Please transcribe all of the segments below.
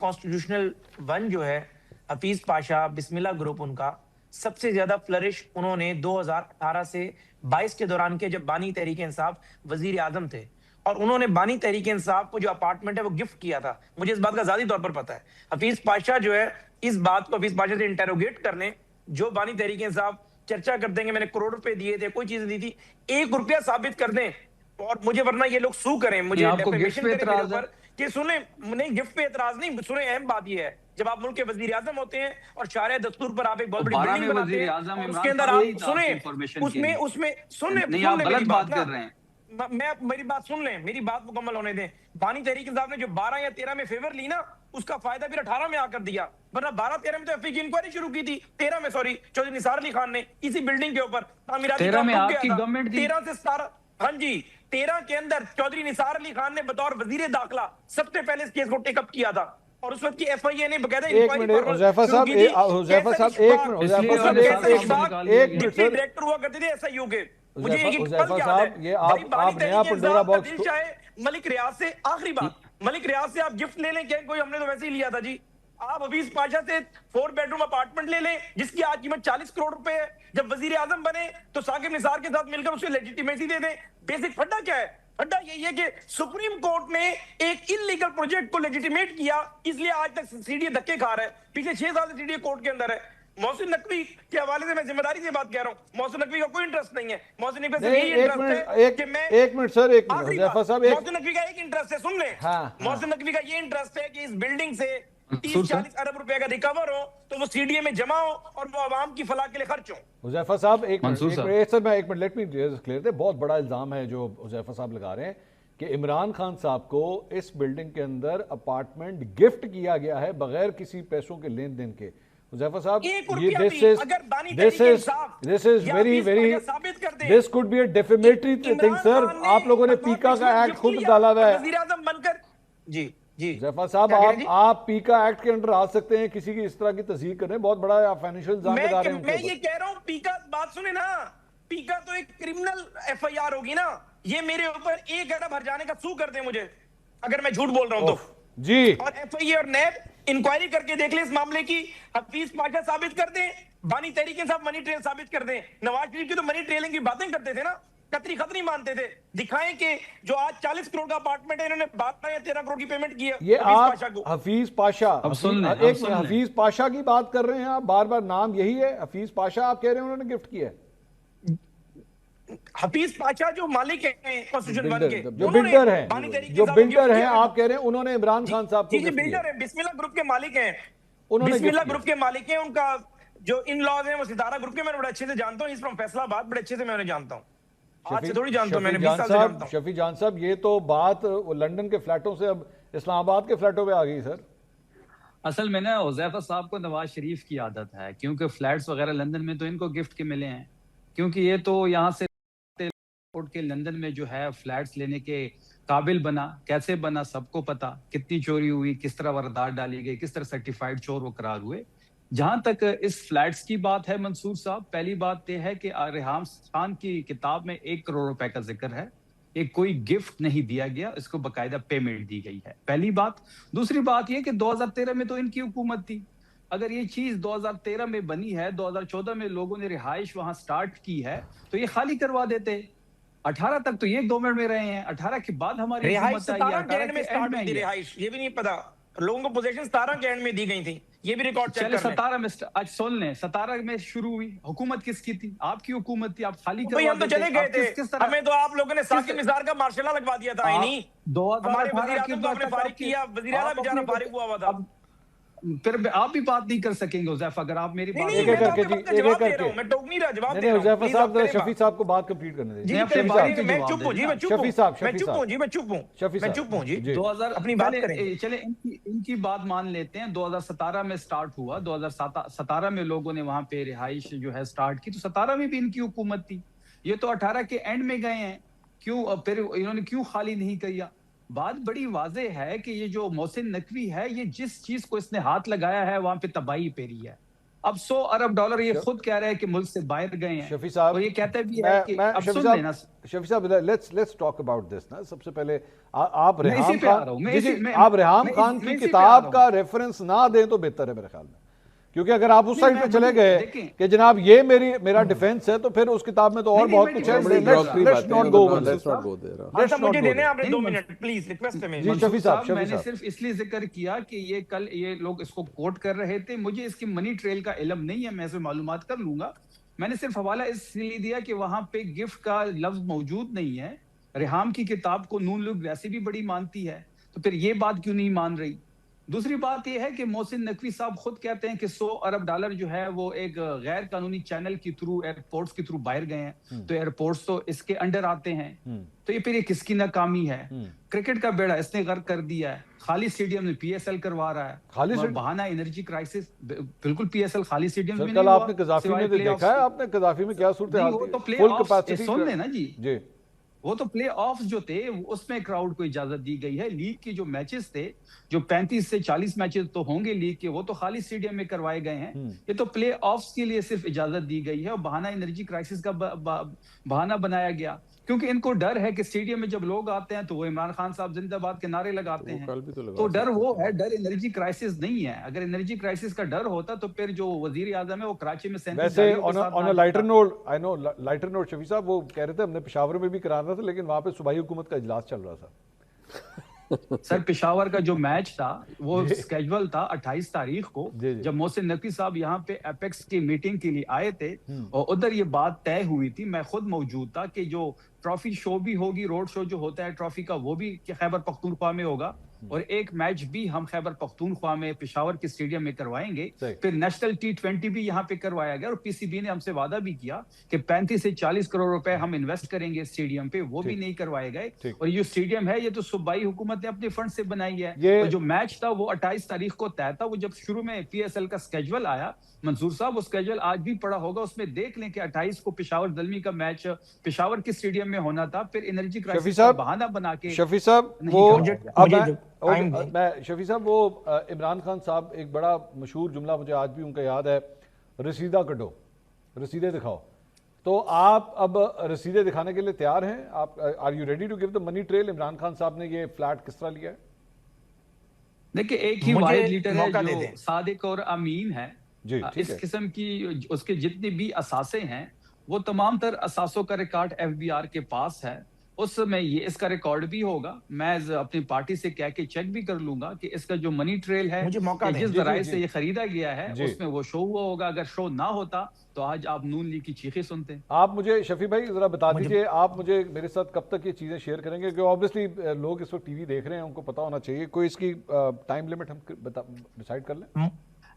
Constitutional one جو ہے حفیظ پاشا بسم اللہ گروپ، ان کا سب سے زیادہ فلرش انہوں نے 2018 سے 22 کے دوران کے، جب بانی تحریک انصاف وزیر اعظم تھے، اور انہوں نے بانی تحریک انصاف کو جو اپارٹمنٹ ہے وہ گفٹ کیا تھا. مجھے اس بات کا ذاتی طور پر پتا ہے. حفیظ پاشا جو ہے، اس بات کو حفیظ پاشا سے انٹروگیٹ کر لیں. جو بانی تحریک انصاف چرچا کرتے ہیں کہ میں نے کروڑ روپے دیے تھے، کوئی چیز دی تھی، 1 روپیہ ثابت کر دیں اور مجھے، ورنہ یہ لوگ سو کریں، مجھے آپ کو گفٹ ڈیفیمیشن پہ کریں میرے اعتراض ہے؟ اوپر کہ سنیں. نہیں، گفٹ پہ اعتراض نہیں، سنیں، اہم بات یہ ہے، جب آپ ملک کے وزیر اعظم ہوتے ہیں اور شارع دستور پر آپ ایک بہت بڑی 12 بلڈنگ میں بناتے وزیر ہیں اعظم اور اس کے عمران اندر خان یہی آپ تھا آپ کی سنیں، انفارمیشن اس کے میں لیے. نہیں، سن آپ لیں میری غلط بات بات نا. کر رہے ہیں. میں میری بات سن لیں، میری بات مکمل ہونے دیں. بانی تحریک انصاف نے جو 12 یا 13 میں فیور لی نا، اس کا فائدہ پھر 18 میں آ کر دیا. ورنہ 12-13 میں تو ایف کی انکوائری شروع کی تھی، 13 میں سوری چودھری نثار علی خان نے اسی بلڈنگ کے اوپر تعمیراتی 13 کام میں رک آپ گیا کی تھا. گورنمنٹ تھی. 13 سے 17، ہاں جی، 13 کے اندر چودھری نثار علی خان نے بطور وزیر داخلہ سب سے پہلے اس کیس کو ٹیک اپ کیا تھا، اور اس وقت کی ایف آئی اے نے باقاعدہ ایک انکوائری منٹ فارمل حذیفہ شروع صاحب، کی تھی. حذیفہ کیسر صاحب ایک منٹ، اشفاق، اس لیے حذیفہ اس صاحب وقت انہوں نے کیسر سازش ایک کو اشفاق نکال دیا ایک گیا. منٹ ڈپٹی سر. ڈائریکٹر ہوا کرتے تھے ایس آئی یو کے. مجھے ایک پل حذیفہ یاد ہے صاحب، یہ بھائی، بانی آپ نیا تحریک پنڈورا انصاف کا باکس دل چاہے ملک ریاض سے. آخری بات، ملک ریاض سے آپ گفٹ لے لیں، کیا کوئی، ہم نے تو ویسے ہی لیا تھا جی. آپ حفیظ پاشا سے 4 بیڈروم اپارٹمنٹ لے لیں جس کی آج قیمت 40 کروڑ روپے ہے. جب وزیر اعظم بنے تو ثاقب نثار کے ساتھ مل کر اسے لیجیٹیمیسی دے دیں. بیسک پھڈا کیا ہے؟ پھڈا یہی ہے کہ سپریم کورٹ نے ایک انلیگل پروجیکٹ کو لیجیٹیمیٹ کیا، اس لیے آج تک سی ڈی اے دھکے کھا رہا ہے. پچھلے 6 سال سے سی ڈی اے کورٹ کے اندر ہے. محسن نقوی کے حوالے سے میں ذمہ داری سے بات کہہ رہا ہوں، محسن نقوی کا کوئی انٹرسٹ نہیں ہے. محسن نقوی کا صرف نہیں، یہی ایک انٹرسٹ منٹ، ہے کہ میں، ایک منٹ سر، ایک منٹ آخری حذیفہ بات، صاحب، ایک، محسن نقوی کا ایک انٹرسٹ ہے، سن لیں. ہاں ہاں محسن نقوی کا یہ انٹرسٹ ہے کہ اس بلڈنگ سے منصور 30-40 صاحب، ارب روپے کا ریکور ہو تو وہ سی ڈی اے میں جمع ہو اور وہ عوام کی فلاح کے لیے خرچ ہو. حذیفہ صاحب ایک منٹ، منصور ایک صاحب، منٹ سر، میں ایک منٹ، لیٹ می کلیئر دے. بہت بڑا الزام ہے جو حذیفہ صاحب لگا رہے ہیں کہ عمران خان صاحب کو اس بلڈنگ کے اندر اپارٹمنٹ گفٹ کیا گیا ہے بغیر کسی پیسوں کے لین دین کے. حذیفہ صاحب، 1 یہ روپیہ بھی اگر بانی دس تحریک از انصاف دس از یا ویری حفیظ ویری پاشا ثابت کر دیں دس کوڈ بی اے کہ ڈیفیمیٹری تھنگ عمران سر. خان نے آپ لوگوں نے بطور پیکا کا رشوت ایکٹ گفٹ خود لیا ڈالا اور ہوا ہے. وزیر اعظم بن کر، جی جی حذیفہ صاحب، کیا کہہ رہے ہیں جی؟ آپ پیکا ایکٹ کے انڈر آ سکتے ہیں کسی کی اس طرح کی تصدیق کرنے. بہت بڑا آپ فائنینشیل الزام لگا رہے ہیں ان کے میں اوپر. یہ کہہ رہا ہوں، پیکا بات سنیں نا، پیکا تو ایک کرمنل ایف آئی آر ہوگی نا. یہ میرے اوپر 1 ارب ہر جانے کا سو کر دیں مجھے اگر میں جھوٹ بول رہا ہوں تو. اوف جی، اور ایف آئی اے اور نیب انکوائری کر کے دیکھ لیں اس معاملے کی. حفیظ پاشا ثابت کر دیں، بانی تحریک انصاف منی ٹریل ثابت کر دیں. نواز شریف کی تو منی ٹریلنگ کی باتیں کرتے تھے نا، قطری خطری مانتے تھے. دکھائیں کہ جو آج 40 کروڑ کا اپارٹمنٹ ہے، انہوں نے 12 یا 13 کروڑ کی پیمنٹ کی ہے یہ حفیظ آپ پاشا کو. حفیظ پاشا، اب سن لیں، اب ایک سن لیں. حفیظ پاشا کی بات کر رہے ہیں آپ، بار بار نام یہی ہے حفیظ پاشا، آپ کہہ رہے ہیں انہوں نے گفٹ کیا ہے. حفیظ پاشا جو مالک ہیں کانسٹیٹیوشن ون کے، جو انہوں نے بلڈر ہیں، بانی تحریک جو انصاف کو بلڈر گفٹ ہیں، کیا ہے. آپ کہہ رہے ہیں انہوں نے عمران جی خان صاحب کو جی گفٹ کیا بلڈر ہے. ہے، بسم اللہ گروپ کے مالک ہیں. انہوں نے بسم گفٹ اللہ کیا. گروپ کے مالک ہیں. ان کا جو ان لاز ہیں وہ ستارہ گروپ کے، میں بڑے اچھے سے جانتا ہوں. اس فرام فیصلہ آباد بڑے اچھے سے میں انہیں جانتا ہوں. آج سے تھوڑی جانتا ہوں، میں نے 20 سال سے جانتا ہوں. شفیع جان صاحب، یہ تو بات لنڈن کے فلیٹوں سے اب اسلام آباد کے فلیٹوں پہ آ گئی سر. اصل میں نا حذیفہ صاحب کو نواز شریف کی عادت ہے، کیونکہ فلیٹس وغیرہ لندن میں تو ان کو گفٹ کے ملے ہیں، کیونکہ یہ تو یہاں سے اٹھ کے لندن میں جو ہے فلیٹس لینے کے قابل بنا. کیسے بنا سب کو پتا، کتنی چوری ہوئی، کس طرح واردات ڈالی گئی، کس طرح سرٹیفائیڈ چور وہ قرار ہوئے. جہاں تک اس فلیٹس کی بات ہے منصور صاحب، پہلی بات یہ ہے کہ ریحام خان کی کتاب میں 1 کروڑ روپے کا ذکر ہے. ایک کوئی گفٹ نہیں دیا گیا، اس کو باقاعدہ پیمنٹ دی گئی ہے، پہلی بات. دوسری بات یہ کہ 2013 میں تو ان کی حکومت تھی. اگر یہ چیز 2013 میں بنی ہے، 2014 میں لوگوں نے رہائش وہاں سٹارٹ کی ہے تو یہ خالی کروا دیتے. 18 تک تو یہ گورنمنٹ میں رہے ہیں، 18 کے بعد ہماری رہائش حکومت آئی ہے، 17 کے 18 اینڈ میں کے اینڈ سٹارٹ میں ہوئی تھی. آئی ہے. رہائش یہ بھی نہیں پتا لوگوں کو، پوزیشن 17 کے اینڈ میں دی گئی تھی. یہ بھی ریکارڈ چیک چلے کر لیں. 17 میں آج سن لیں، 17 میں شروع ہوئی. حکومت کس کی تھی؟ آپ کی حکومت تھی. آپ خالی بھئی کروا ہم تو دیتے. چلے گئے آپ تھے، کس طرح ہمیں تو آپ لوگوں نے کس ثاقب نثار کا مارشلہ لگوا دیا تھا. آپ نہیں، ہمارے وزیر 2018 کی اعظم کو آپ نے تک فارغ کیا، وزیر اعلیٰ آپ بیچارہ اپنی فارغ ہوا ہوا تھا. اب پھر آپ بھی بات نہیں کر سکیں گے حذیفہ، اگر آپ میری نہیں بات نہیں، ایک سن میں ایک تو کر لیں. آپ کے کے جی، بات کا ایک ایک جواب کر دے رہا کے. ہوں، میں ٹوک نہیں رہا، جواب نہیں دے نہیں رہا ہوں. حذیفہ پلیز صاحب آپ ذرا کریں شفیع بات. صاحب کو بات کمپلیٹ کرنے دیں. جی نہیں، اپنی شفیع بات صاحب کے میں جواب چپ دے ہوں دیں جی، نا. میں چپ ہوں، شفیع صاحب میں شفیع چپ ہوں صاحب جی، میں چپ ہوں، شفیع میں صاحب چپ ہوں جی. جی. 2000 اپنی بات پہلے کریں جی. چلے ان کی بات مان لیتے ہیں. 2017 میں سٹارٹ ہوا، 2017 میں لوگوں نے وہاں پہ رہائش جو ہے سٹارٹ کی، تو 17 میں بھی ان کی حکومت تھی. یہ تو 18 کے اینڈ میں گئے ہیں. کیوں پھر انہوں نے کیوں خالی نہیں کیا؟ بات بڑی واضح ہے کہ یہ جو محسن نقوی ہے، یہ جس چیز کو اس نے ہاتھ لگایا ہے وہاں پہ تباہی پیری ہے. اب $100 یہ خود کہہ رہے ہیں کہ ملک سے باہر گئے ہیں. شفیع صاحب اور یہ کہتے بھی ہے کہ اب سن لینا. شفیع صاحب لیٹس ٹاک اباؤٹ دس نا. سب سے پہلے آپ ریحام خان کی کتاب کا ریفرنس نہ دیں تو بہتر ہے میرے خیال میں, کیونکہ اگر آپ اس سائڈ پہ چلے گئے کہ جناب یہ میرا ڈیفنس ہے تو پھر اس کتاب میں تو اور بہت کچھ ہے. میں نے صرف اس لیے ذکر کیا کہ یہ کل یہ لوگ اس کو کوٹ کر رہے تھے, مجھے اس کی منی ٹریل کا علم نہیں ہے, میں اسے معلومات کر لوں گا. میں نے صرف حوالہ اس لیے دیا کہ وہاں پہ گفٹ کا لفظ موجود نہیں ہے. ریحام کی کتاب کو نون لیگ ویسے بھی بڑی مانتی ہے, تو پھر یہ بات کیوں نہیں مان رہی؟ دوسری بات یہ ہے کہ محسن نقوی صاحب خود کہتے ہیں کہ $100 جو ہے وہ ایک غیر قانونی چینل کے تھرو, ایئرپورٹس کے تھرو باہر گئے ہیں, تو ایئرپورٹس تو اس کے انڈر آتے ہیں. تو یہ پھر یہ کس کی ناکامی ہے؟ کرکٹ کا بیڑا اس نے غرق کر دیا ہے. خالی اسٹیڈیم میں PSL کروا رہا ہے, بہانہ انرجی کرائسس. بالکل PSL خالی اسٹیڈیم میں نہیں ہوا. آپ نے قذافی میں دیکھا ہے, آپ نے قذافی میں کیا صورتحال تھی؟ فل کیپیسٹی سن لینا جی, وہ تو پلے آف جو تھے اس میں کراؤڈ کو اجازت دی گئی ہے. لیگ کے جو میچز تھے, جو 35 سے 40 میچز تو ہوں گے لیگ کے, وہ تو خالی اسٹیڈیم میں کروائے گئے ہیں. یہ تو پلے آفز کے لیے صرف اجازت دی گئی ہے, اور بہانہ انرجی کرائسس کا بہانہ بنایا گیا, کیونکہ ان کو ڈر ہے کہ اسٹیڈیم میں جب لوگ آتے ہیں تو وہ عمران خان صاحب زندہ باد کے نعرے لگاتے ہیں. تو ڈر وہ ہے, ڈر انرجی کرائسس نہیں ہے. اگر انرجی کرائسس کا ڈر ہوتا تو پھر جو وزیر اعظم ہے وہ کراچی میں ویسے لائٹر نوٹ شفیع صاحب وہ کہہ رہے تھے ہم نے پشاور میں بھی کرانا تھا, لیکن وہاں پہ صوبائی حکومت کا اجلاس چل رہا تھا. سر پشاور کا جو میچ تھا وہ اسکیجول تھا 28 تاریخ کو, جب محسن نقوی صاحب یہاں پہ ایپیکس کی میٹنگ کے لیے آئے تھے, اور ادھر یہ بات طے ہوئی تھی. میں خود موجود تھا کہ جو ٹرافی شو بھی ہوگی, روڈ شو جو ہوتا ہے ٹرافی کا, وہ بھی خیبر پختونخوا میں ہوگا, اور ایک میچ بھی ہم خیبر پختونخوا میں پشاور کے اسٹیڈیم میں کروائیں گے. پھر نیشنل T20 بھی یہاں پہ کروایا گیا, اور PCB نے ہم سے وعدہ بھی کیا کہ 35 سے 40 کروڑ روپے ہم انویسٹ کریں گے اسٹیڈیم پہ, وہ بھی نہیں کروائے گئے. اور یہ اسٹیڈیم ہے یہ تو صوبائی حکومت نے اپنے فنڈ سے بنائی ہے. اور جو میچ تھا وہ 28 تاریخ کو طے تھا. وہ جب شروع میں PSL کا اسکیجول آیا, منصور صاحب وہ اسکیجول آج بھی پڑا ہوگا, اس میں دیکھ لیں کہ 28 کو پشاور زلمی کا میچ پشاور کے اسٹیڈیم میں ہونا تھا. پھر انرجی کرائسس کا بہانہ بنا کے شفیع صاحب وہ عمران خان صاحب ایک بڑا مشہور جملہ مجھے آج بھی ان کا یاد ہے, رسیدہ کٹو, رسیدیں دکھاؤ. تو آپ اب رسیدیں دکھانے کے لیے تیار ہیں؟ آپ are you ready to give the money trail? Imran Khan صاحب نے یہ فلیٹ کس طرح لیا ہے؟ دیکھیں ایک ہی واحد لیڈر ہے جو صادق اور امین ہے. اس قسم کی اس کے جتنے بھی اثاثے ہیں وہ تمام تر اثاثوں کا ریکارڈ FBR کے پاس ہے. اس میں یہ اس کا ریکارڈ بھی ہوگا. میں اپنی پارٹی سے کہہ کے چیک بھی کر لوں گا کہ اس کا جو منی ٹریل ہے جس ذرائع سے یہ خریدا گیا ہے اس میں وہ شو ہوا ہوگا. اگر شو نہ ہوتا تو آج آپ نون لیگ کی چیخیں سنتے. آپ مجھے شفیع بھائی ذرا بتا دیجئے, آپ مجھے میرے ساتھ کب تک یہ چیزیں شیئر کریں گے؟ کیونکہ آبویسلی لوگ اس وقت ٹی وی دیکھ رہے ہیں, ان کو پتا ہونا چاہیے. کوئی اس کی ٹائم لیمٹ ہم ڈیسائیڈ کر لیں؟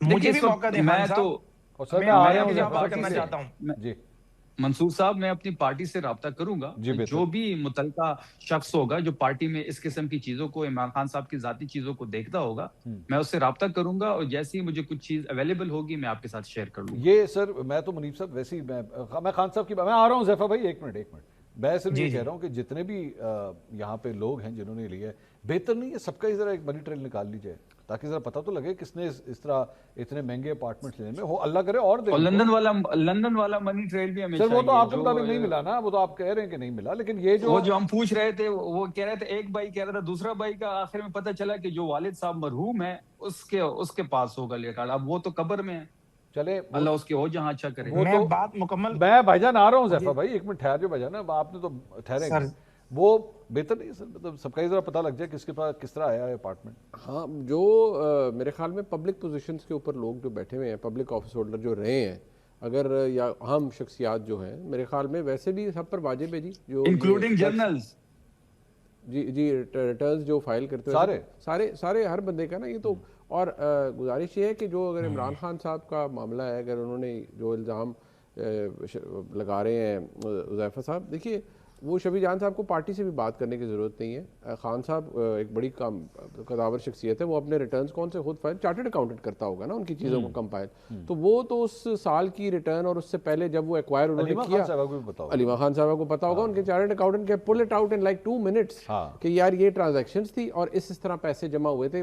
مجھے بھی موقع دیں خان صاحب, میں بات کرنا چاہتا ہوں. جی منصور صاحب, میں اپنی پارٹی سے رابطہ کروں گا. جو بھی متعلقہ شخص ہوگا جو پارٹی میں اس قسم کی چیزوں کو, عمران خان صاحب کی ذاتی چیزوں کو دیکھتا ہوگا, میں اس سے رابطہ کروں گا, اور جیسے ہی مجھے کچھ چیز اویلیبل ہوگی میں آپ کے ساتھ شیئر کر لوں گا. یہ سر میں تو منیب صاحب ویسے ہی میں خان صاحب کی میں آ رہا ہوں. زیفہ بھائی ایک منٹ میں صرف یہ کہہ رہا ہوں کہ جتنے بھی یہاں پہ لوگ ہیں جنہوں نے لیا ہے, بہتر نہیں ہے سب کا ہی ذرا ایک منی ٹریل نکال لیجئے تاکہ ذرا پتہ تو لگے کس نے اس طرح اتنے مہنگے اپارٹمنٹس لینے میں ہو. اللہ کرے اور دے. لندن والا منی ٹریل بھی ہمیں چاہیے. وہ تو آپ کے مطابق نہیں ملا نا, وہ تو آپ کہہ رہے ہیں کہ نہیں ملا, لیکن یہ جو ہم پوچھ رہے تھے وہ کہہ رہے تھے, ایک بھائی کہہ رہا تھا, دوسرا بھائی کا آخر میں پتہ چلا کہ جو والد صاحب مرحوم ہے اس کے پاس ہوگا ریکارڈ. اب وہ تو قبر میں ہے, چلے اللہ اس کے ہو جہاں اچھا کرے. میں بات مکمل میں بھائی جان آ رہا ہوں. زیفہ بھائی ایک منٹ ٹھہر جو بھائی جان, آپ نے تو ٹھہرے گا, وہ بہتر نہیں سر, مطلب سب کا ہی ذرا پتہ لگ جائے کس کے پاس کس طرح آیا ہے اپارٹمنٹ. ہاں, جو میرے خیال میں پبلک پوزیشنز کے اوپر لوگ جو بیٹھے ہوئے ہیں, پبلک آفس ہولڈر جو رہے ہیں, اگر یا اہم شخصیات جو ہیں, میرے خیال میں ویسے بھی سب پر واجب ہے جی, جو انکلوڈنگ جرنلز جی ریٹرنز جو فائل کرتے ہیں سارے ہر بندے کا نا یہ تو. اور گزارش یہ ہے کہ جو اگر عمران خان صاحب کا معاملہ ہے, اگر انہوں نے جو الزام لگا رہے ہیں حذیفہ صاحب, دیکھیے وہ شفیع جان صاحب کو پارٹی سے بھی بات کرنے کی ضرورت نہیں ہے. خان صاحب ایک بڑی قداور شخصیت ہے, وہ اپنے ریٹرنز کون سے خود فائل, چارٹرڈ اکاؤنٹنٹ کرتا ہوگا نا ان کی چیزوں کو کمپائل, تو وہ تو اس سال کی ریٹرن اور اس سے پہلے جب وہ ایکوائر انہوں نے کیا, علیمہ خان صاحب کو پتا ہوگا, ان کے چارٹرڈ اکاؤنٹنٹ کے pull it out in like 2 minutes کہ یار یہ ٹرانزیکشنز تھی اور اس طرح پیسے جمع ہوئے تھے.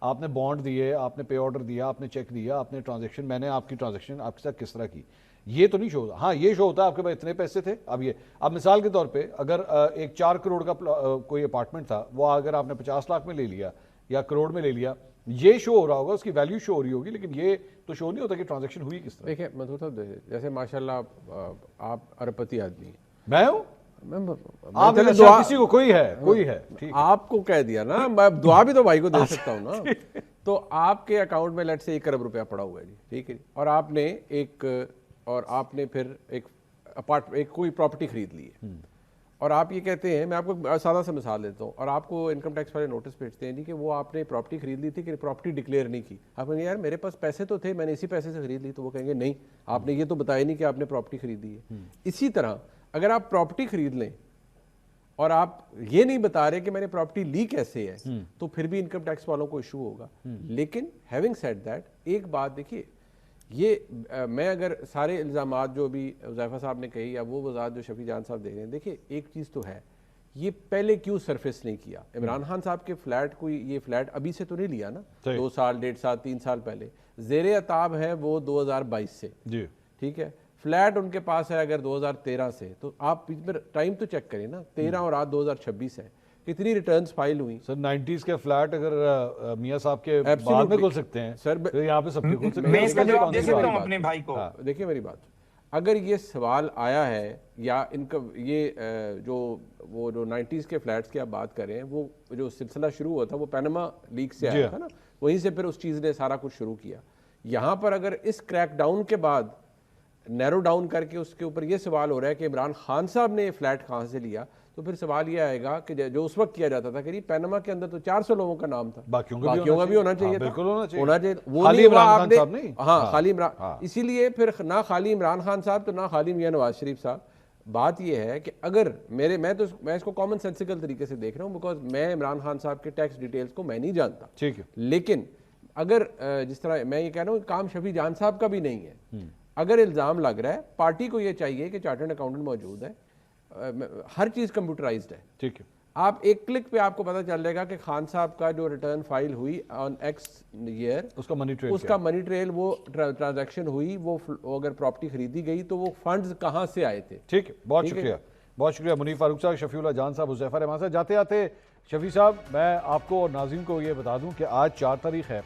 آپ نے بانڈ دیے, آپ نے پے آرڈر دیا, آپ نے چیک دیا, آپ نے ٹرانزیکشن, میں نے آپ کی ٹرانزیکشن آپ کے ساتھ کس طرح کی, یہ تو نہیں شو ہوتا. ہاں یہ شو ہوتا ہے آپ کے پاس اتنے پیسے تھے. اب مثال کے طور پہ اگر ایک 4 کروڑ کا کوئی اپارٹمنٹ تھا, وہ اگر آپ نے 50 لاکھ میں لے لیا یا کروڑ میں لے لیا, یہ شو ہو رہا ہوگا, اس کی ویلیو شو ہو رہی ہوگی, لیکن یہ تو شو نہیں ہوتا کہ ٹرانزیکشن ہوئی کس طرح. دیکھیں مسعود صاحب, جیسے ماشاءاللہ آپ اربپتی آدمی ہیں, میں ہوں, آپ کسی کو کوئی ہے آپ کو کہہ دیا نا, میں دعا بھی تو بھائی کو دے سکتا ہوں نا. تو آپ کے اکاؤنٹ میں لیٹ سے 1 ارب روپیہ پڑا ہوا ہے جی, ٹھیک ہے جی, اور آپ نے پھر ایک کوئی پراپرٹی خرید لی ہے, اور آپ یہ کہتے ہیں, میں آپ کو سادہ سا مثال دیتا ہوں, اور آپ کو انکم ٹیکس والے نوٹس بھیجتے ہیں جی کہ وہ آپ نے پراپرٹی خرید لی تھی کہ پراپرٹی ڈکلیئر نہیں کی. آپ کہیں گے یار میرے پاس پیسے تو تھے, میں نے اسی پیسے سے خرید لی. تو وہ کہیں گے نہیں, آپ نے یہ تو بتایا نہیں کہ آپ نے پراپرٹی خریدی ہے. اسی طرح اگر آپ پراپرٹی خرید لیں اور آپ یہ نہیں بتا رہے کہ میں نے پراپرٹی لی کیسے ہے, تو پھر بھی انکم ٹیکس والوں کو ایشو ہوگا. لیکن ہیونگ سیڈ دیٹ, ایک بات دیکھیے, یہ میں اگر سارے الزامات جو بھی حذیفہ صاحب نے کہی یا وہ وضاحت جو شفیع جان صاحب دے رہے ہیں, دیکھیے ایک چیز تو ہے, یہ پہلے کیوں سرفیس نہیں کیا. عمران خان صاحب کے فلیٹ کوئی یہ فلیٹ ابھی سے تو نہیں لیا نا, 2 سال 1.5 سال 3 سال پہلے. زیر عتاب ہے وہ 2022 سے, ٹھیک ہے. فلیٹ ان کے پاس ہے اگر 2013 سے, تو آپ ٹائم تو چیک کریں نا, 13 اور آج 2026 ہے, کتنی ریٹرنز فائل ہوئی. سر 90s کے فلیٹ اگر میاں صاحب کے بعد میں کھول سکتے ہیں سر, یہاں پہ سب کے کھول سکتے ہیں. میں اس کا جواب دے سکتا ہوں اپنے بھائی کو. دیکھیں میری بات, اگر یہ سوال آیا ہے یا ان کا یہ جو 90s کے فلیٹس کی آپ بات کریں, وہ جو سلسلہ شروع ہوا تھا وہ پینما لیک سے آیا تھا نا, وہیں سے پھر اس چیز نے سارا کچھ شروع کیا. یہاں پر اگر اس کریک ڈاؤن کے بعد نیرو ڈاؤن کر کے اس کے اوپر یہ سوال ہو رہا ہے کہ عمران خان صاحب نے یہ فلیٹ کہاں سے لیا, تو پھر سوال یہ آئے گا کہ جو اس وقت کیا جاتا تھا کہ پینما کے اندر تو 400 لوگوں کا نام تھا, باقیوں کا بھی ہونا چاہیے تھا, ہونا چاہیے. وہ نہیں ہوا آپ نے, ہاں خالی عمران, اسی لیے پھر نہ خالی عمران خان صاحب تو نہ خالی میاں نواز شریف صاحب. بات یہ ہے کہ اگر میں اس کو کامن سینسیکل طریقے سے دیکھ رہا ہوں, بیکاز میں عمران خان صاحب کے ٹیکس ڈیٹیلز کو میں نہیں جانتا, ٹھیک ہے. لیکن اگر جس طرح میں یہ کہہ رہا ہوں, کام شفیع جان صاحب کا بھی نہیں ہے. اگر الزام لگ رہا ہے, پارٹی کو یہ چاہیے کہ چارٹرڈ اکاؤنٹنٹ موجود ہے, ہر چیز کمپیوٹرائزڈ ہے, ٹھیک ہے. آپ ایک کلک پہ آپ کو پتہ چل جائے گا کہ خان صاحب کا جو ریٹرن فائل ہوئی آن ایکس ایئر, اس کا منی ٹریل وہ ٹرانزیکشن ہوئی, وہ اگر پراپرٹی خریدی گئی تو وہ فنڈز کہاں سے آئے تھے. ٹھیک ہے, بہت شکریہ, بہت شکریہ منیب فاروق صاحب, شفیع اللہ جان صاحب, حذیفہ رحمان صاحب. جاتے آتے شفیع صاحب, میں آپ کو اور ناظرین کو یہ بتا دوں کہ آج 4 تاریخ ہے,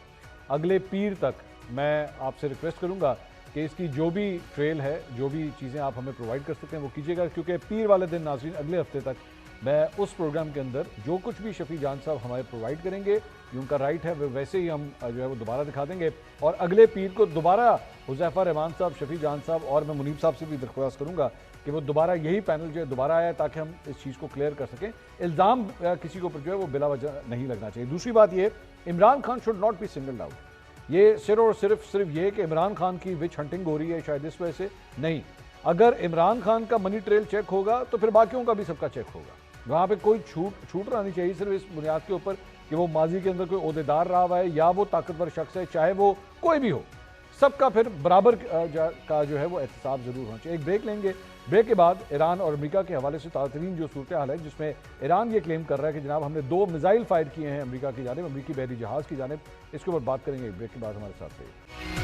اگلے پیر تک میں آپ سے ریکویسٹ کروں گا کہ اس کی جو بھی ٹریل ہے, جو بھی چیزیں آپ ہمیں پرووائڈ کر سکتے ہیں وہ کیجیے گا, کیونکہ پیر والے دن ناظرین اگلے ہفتے تک میں اس پروگرام کے اندر جو کچھ بھی شفیع جان صاحب ہمیں پرووائڈ کریں گے, یہ ان کا رائٹ ہے, ویسے ہی ہم جو ہے وہ دوبارہ دکھا دیں گے. اور اگلے پیر کو دوبارہ حذیفہ رحمان صاحب, شفیع جان صاحب اور میں منیب صاحب سے بھی درخواست کروں گا کہ وہ دوبارہ یہی پینل جو ہے دوبارہ آیا, تاکہ ہم اس چیز کو کلیئر کر سکیں. الزام کسی کے اوپر جو ہے وہ بلا وجہ نہیں لگنا چاہیے. دوسری بات یہ, Imran Khan should not be singled out. یہ صرف اور صرف یہ کہ عمران خان کی وچ ہنٹنگ ہو رہی ہے شاید اس وجہ سے نہیں. اگر عمران خان کا منی ٹریل چیک ہوگا تو پھر باقیوں کا بھی سب کا چیک ہوگا. وہاں پہ کوئی چھوٹ رہنی چاہیے صرف اس بنیاد کے اوپر کہ وہ ماضی کے اندر کوئی عہدیدار رہا ہوا ہے یا وہ طاقتور شخص ہے, چاہے وہ کوئی بھی ہو, سب کا پھر برابر کا جو ہے وہ احتساب ضرور ہونا چاہیے. ایک بریک لیں گے, بریک کے بعد ایران اور امریکہ کے حوالے سے تازہ ترین جو صورتحال ہے, جس میں ایران یہ کلیم کر رہا ہے کہ جناب ہم نے 2 میزائل فائر کیے ہیں امریکہ کی جانب, امریکی بحری جہاز کی جانب, اس کے اوپر بات کریں گے. ایک بریک کے بعد ہمارے ساتھ رہیے.